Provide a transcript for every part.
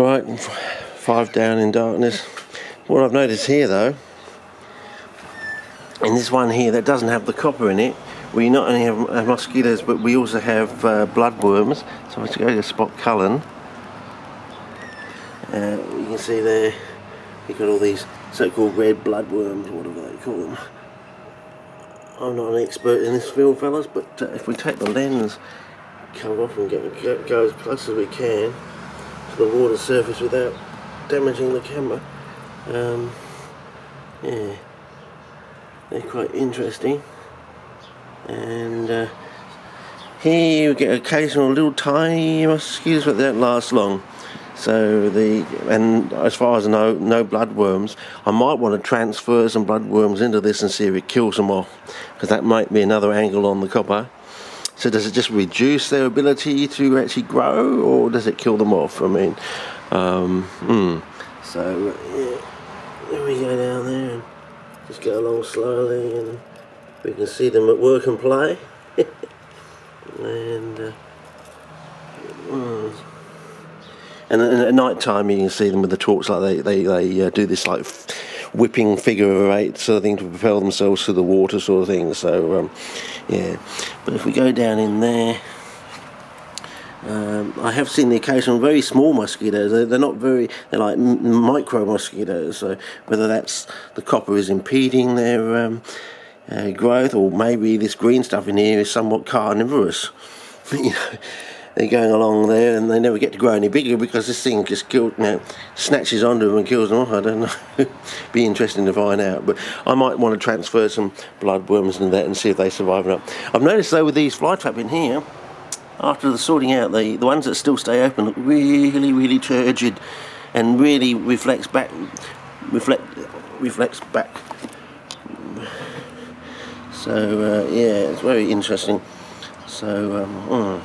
right, 5 down in darkness. What I've noticed here though, in this one here that doesn't have the copper in it, we not only have mosquitoes but we also have bloodworms. So let's go to spot Cullen. You can see there you've got all these so-called red bloodworms, whatever they call them. I'm not an expert in this field, fellas, but if we take the lens cover off and go as close as we can to the water surface without damaging the camera, yeah, they're quite interesting. And here you get occasional little tiny mosquitoes, but they don't last long. So and as far as I know, no bloodworms. I might want to transfer some bloodworms into this and see if it kills them off, because that might be another angle on the copper. So does it just reduce their ability to actually grow, or does it kill them off? I mean, so yeah, there we go down there and just go along slowly, and we can see them at work and play. And at night time you can see them with the torch, like they do this like whipping figure of 8 sort of thing to propel themselves through the water sort of thing. So yeah, but if we go down in there, I have seen the occasional very small mosquitoes. They're not very, they're like micro mosquitoes. So whether that's the copper is impeding their growth, or maybe this green stuff in here is somewhat carnivorous. You know, they're going along there and they never get to grow any bigger because this thing just snatches onto them and kills them off. I don't know. Be interesting to find out. But I might want to transfer some bloodworms into that and see if they survive or not. I've noticed though with these fly trap in here, after the sorting out, the ones that still stay open look really, really turgid and really reflects back. So yeah, it's very interesting. So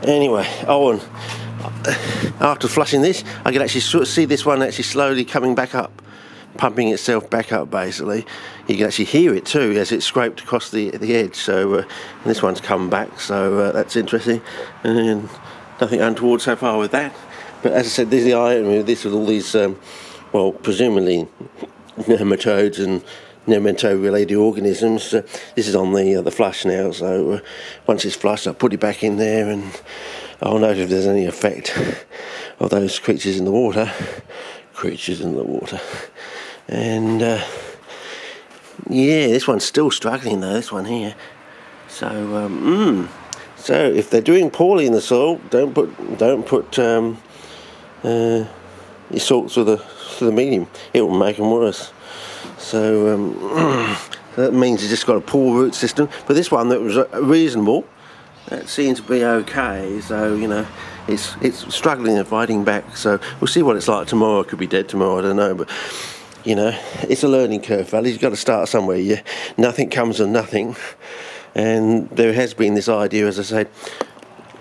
anyway, and after flushing this, I can actually sort of see this one actually slowly coming back up, pumping itself back up basically. You can actually hear it too as it scraped across the edge. So this one's come back, so that's interesting. And nothing untoward so far with that. But as I said, there's the iron with this, with all these, well, presumably nematodes and nematode-related organisms. This is on the flush now, so once it's flushed I'll put it back in there and I'll note if there's any effect of those creatures in the water. And yeah, this one's still struggling though, this one here. So so if they're doing poorly in the soil, don't put your salt through the medium. It will make them worse. So that means you just got a poor root system. But this one that was reasonable, that seems to be okay. So you know, it's struggling and fighting back. So we'll see what it's like tomorrow. It could be dead tomorrow, I don't know. But you know, it's a learning curve, fellas. You've got to start somewhere. Yeah, nothing comes of nothing. And there has been this idea, as I said,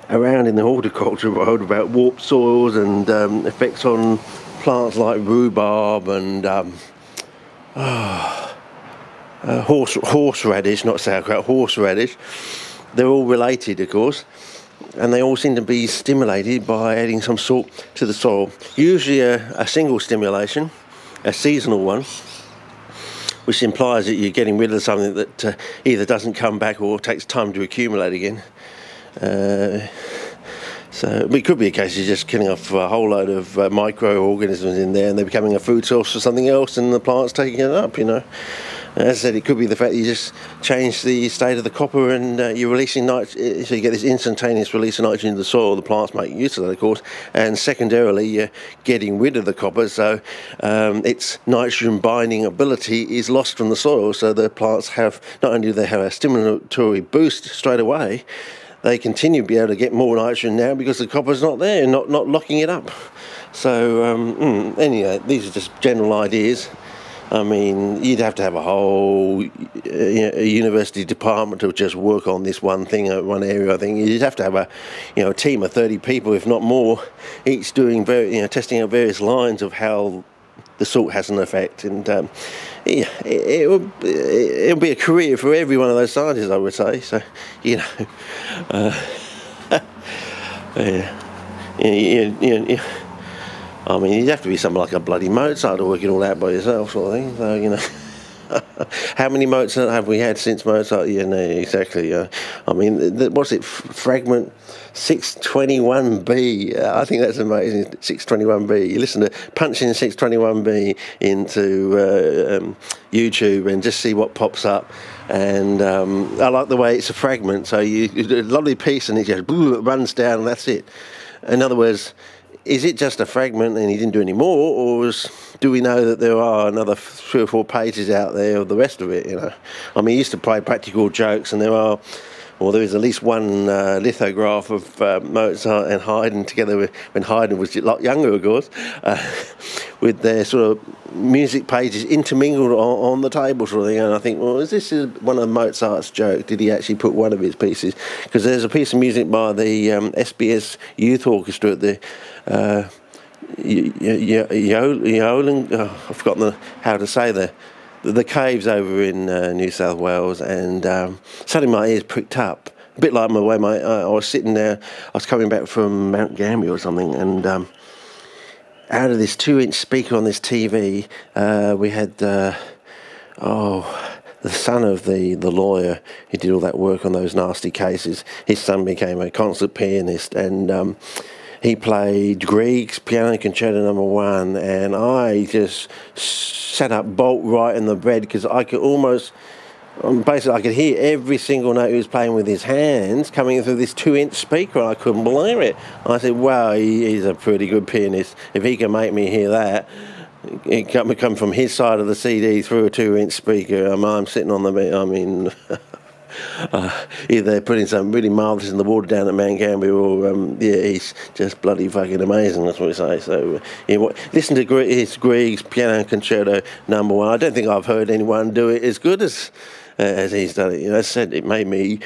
around in the horticulture world about warped soils and effects on plants like rhubarb and horseradish, not sauerkraut, horseradish. They're all related, of course, and they all seem to be stimulated by adding some salt to the soil. Usually a single stimulation, a seasonal one, which implies that you're getting rid of something that either doesn't come back or takes time to accumulate again. So it could be a case of just killing off a whole load of microorganisms in there and they're becoming a food source for something else and the plant's taking it up, you know. As I said, it could be the fact that you just change the state of the copper and you're releasing nitrogen, so you get this instantaneous release of nitrogen into the soil. The plant's making use of that, of course, and secondarily you're getting rid of the copper, so its nitrogen binding ability is lost from the soil. So the plants have, not only do they have a stimulatory boost straight away, they continue to be able to get more nitrogen now because the copper's not there, not locking it up. So anyway, these are just general ideas. I mean, you'd have to have a whole university department to just work on this one thing, one area. I think you'd have to have a team of 30 people, if not more, each doing testing out various lines of how the salt has an effect. And yeah, it'll be a career for every one of those scientists, I would say. So yeah. I mean, you'd have to be something like a bloody Mozart to work it all out by yourself, sort of thing. So, you know. How many Mozart have we had since Mozart? Yeah, no, exactly. I mean, what's it? Fragment 621B. I think that's amazing. 621B. You listen to punch in 621B into YouTube and just see what pops up. And I like the way it's a fragment. So you do a lovely piece and it just runs down and that's it. In other words, is it just a fragment and he didn't do any more, or do we know that there are another 3 or 4 pages out there of the rest of it, you know? I mean, he used to play practical jokes, and there is at least one lithograph of Mozart and Haydn together when Haydn was a lot younger, of course, with their sort of music pages intermingled on the table sort of thing. And I think, well, is this one of Mozart's jokes? Did he actually put one of his pieces? Because there's a piece of music by the SBS Youth Orchestra at the I've forgotten how to say the caves over in New South Wales, and suddenly my ears pricked up, a bit like the way I was sitting there. I was coming back from Mount Gambier or something, and out of this 2-inch speaker on this TV, we had the son of the lawyer who did all that work on those nasty cases. His son became a concert pianist, and he played Grieg's Piano Concerto No. 1, and I just sat up bolt right in the bed because I could almost, basically I could hear every single note he was playing with his hands coming through this 2-inch speaker, and I couldn't believe it. I said, wow, he's a pretty good pianist. If he can make me hear that, it can come from his side of the CD through a 2-inch speaker. I'm sitting on the bed, I mean... either they're putting something really marvellous in the water down at Mount Gambier, or he's just bloody fucking amazing, that's what we say. So listen to his Grieg's Piano Concerto No. 1. I don't think I've heard anyone do it as good as he's done it. You know, as I said, it made me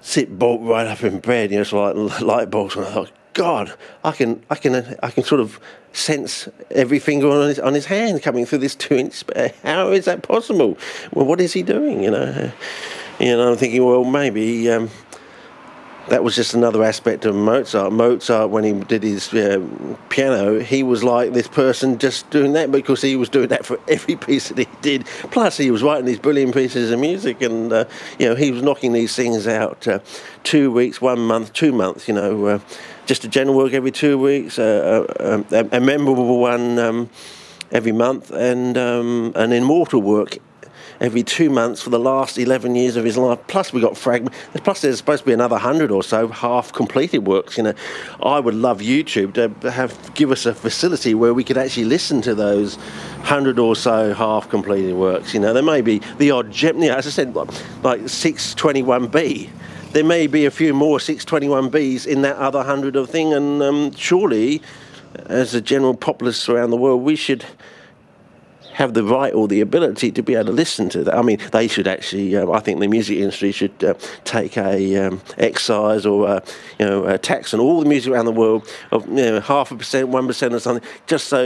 sit bolt right up in bed, you know, it's like light bulbs, and I thought, God, I can sort of sense every finger on his hand coming through this 2-inch. How is that possible? Well, what is he doing, you know? You know, I'm thinking, well, maybe that was just another aspect of Mozart. Mozart, when he did his piano, he was like this person just doing that because he was doing that for every piece that he did. Plus, he was writing these brilliant pieces of music, and he was knocking these things out 2 weeks, 1 month, 2 months. You know, just a general work every 2 weeks, a memorable one every month, and an immortal work every 2 months for the last 11 years of his life. Plus we got fragments. Plus there's supposed to be another 100 or so half-completed works. You know, I would love YouTube to give us a facility where we could actually listen to those 100 or so half-completed works. You know, there may be the odd gem, as I said, like 621B. There may be a few more 621Bs in that other 100 of thing, and surely, as a general populace around the world, we should have the right or the ability to be able to listen to that. I mean, they should actually, I think the music industry should take a excise or a tax on all the music around the world of 0.5%, 1% or something, just so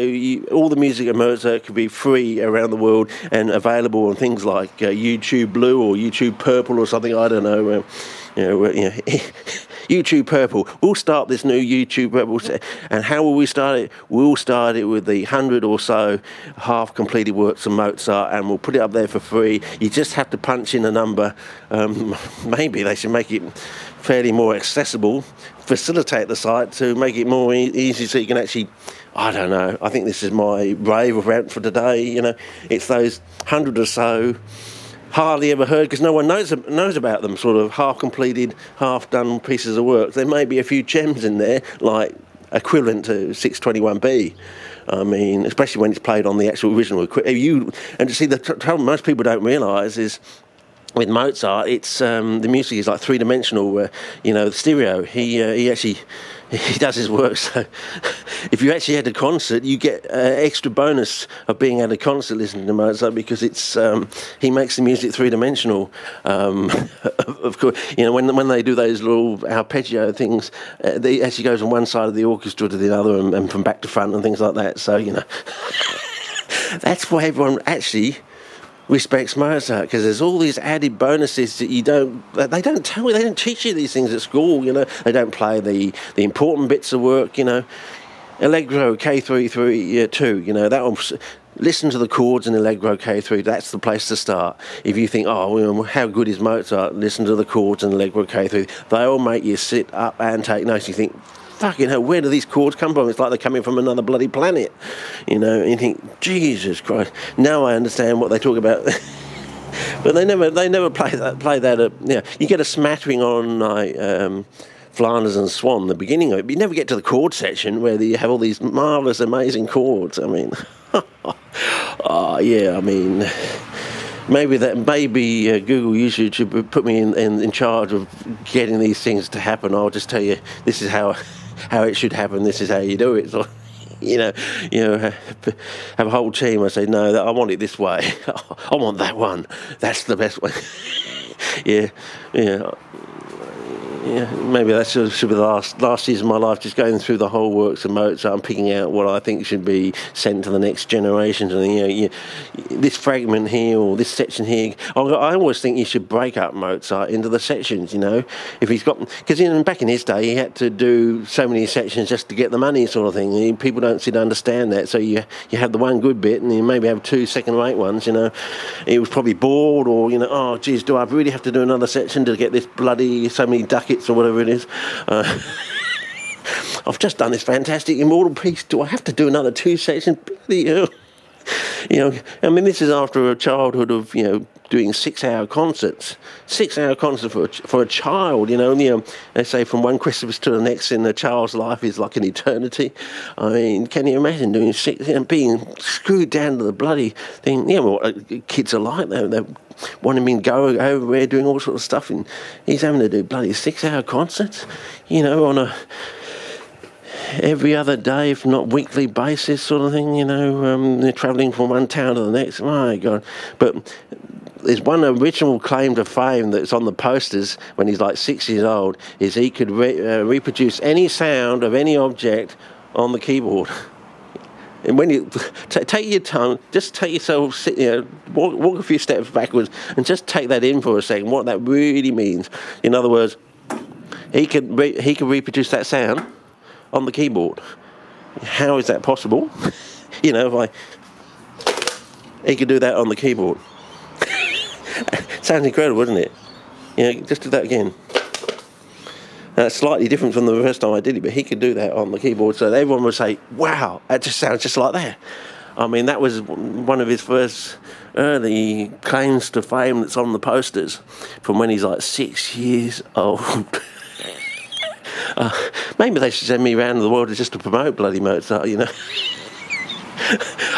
all the music of Mozart could be free around the world and available on things like YouTube Blue or YouTube Purple or something, I don't know. YouTube Purple. We'll start this new YouTube Purple. And how will we start it? We'll start it with the 100 or so half-completed works of Mozart, and we'll put it up there for free. You just have to punch in a number. Maybe they should make it fairly more accessible, facilitate the site to make it more easy so you can actually... I don't know. I think this is my rave rant for today. You know, it's those 100 or so hardly ever heard, because no one knows about them, sort of half-completed, half-done pieces of work. There may be a few gems in there, like equivalent to 621B. I mean, especially when it's played on the actual original equipment. And to see, the trouble most people don't realise is, with Mozart, it's the music is like three-dimensional, stereo. He actually does his work. So if you actually had a concert, you get extra bonus of being at a concert listening to Mozart, because it's he makes the music three-dimensional. Of course, you know, when they do those little arpeggio things, they actually goes from one side of the orchestra to the other, and from back to front and things like that. So, you know, that's why everyone actually respects Mozart, because there's all these added bonuses that they don't tell you, they don't teach you these things at school, you know. They don't play the important bits of work, you know. Allegro K3-2, you know, that one. Listen to the chords in Allegro K3, that's the place to start. If you think, oh, well, how good is Mozart, listen to the chords in Allegro K3. They all make you sit up and take notice. You think, fucking hell, where do these chords come from? It's like they're coming from another bloody planet, you know. And you think, Jesus Christ, now I understand what they talk about. But they never play that. Yeah, you get a smattering on like Flanders and Swan, the beginning of it, but you never get to the chord section where you have all these marvellous, amazing chords. I mean, oh yeah, I mean, maybe Google, YouTube should put me in charge of getting these things to happen. I'll just tell you, this is how it should happen. This is how you do it. So, you know, have a whole team. I say, no, I want it this way. I want that one. That's the best way. Yeah. Yeah, maybe that should be the last years of my life, just going through the whole works of Mozart and picking out what I think should be sent to the next generation. And you know, this fragment here or this section here, I always think you should break up Mozart into the sections. You know, if he's got, because back in his day he had to do so many sections just to get the money, sort of thing. And people don't seem to understand that. So you have the one good bit, and you maybe have 2 second-rate ones. You know, he was probably bored, or you know, oh geez, do I really have to do another section to get this bloody so many ducats or whatever it is? I've just done this fantastic immortal piece. Do I have to do another 2 sections? Bloody hell. You know, I mean, this is after a childhood of, you know, doing 6-hour concerts. 6-hour concert for a child, you know. They say from one Christmas to the next in a child's life is like an eternity. I mean, can you imagine doing 6, you know, being screwed down to the bloody thing? You know what kids are like. They want him to go everywhere doing all sorts of stuff, and he's having to do bloody 6-hour concerts, you know, on a every other day, if not weekly basis, sort of thing, you know. They're travelling from one town to the next. My God. But there's one original claim to fame that's on the posters when he's like 6 years old, is he could reproduce any sound of any object on the keyboard. And when you take your tongue, just take yourself, you know, walk a few steps backwards and just take that in for a second, what that really means. In other words, he could reproduce that sound on the keyboard. How is that possible? You know, he could do that on the keyboard. Sounds incredible, doesn't it? You know, just do that again. That's slightly different from the first time I did it, but he could do that on the keyboard. So everyone would say, wow, that just sounds just like that. I mean, that was one of his first early claims to fame that's on the posters from when he's like 6 years old. Maybe they should send me around the world just to promote bloody Mozart, you know.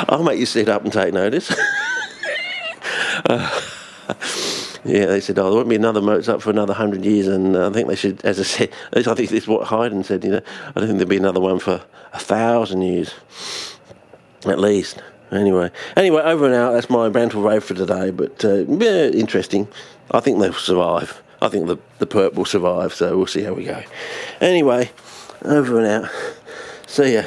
I'll make you sit up and take notice. Yeah, they said, oh, there won't be another Mozart for another 100 years, and I think they should, as I said, I think this is what Haydn said, you know, I don't think there'll be another one for 1,000 years, at least. Anyway, over and out, that's my rant or rave for today, but yeah, interesting. I think they'll survive. I think the perp will survive, so we'll see how we go. Anyway, over and out. See ya.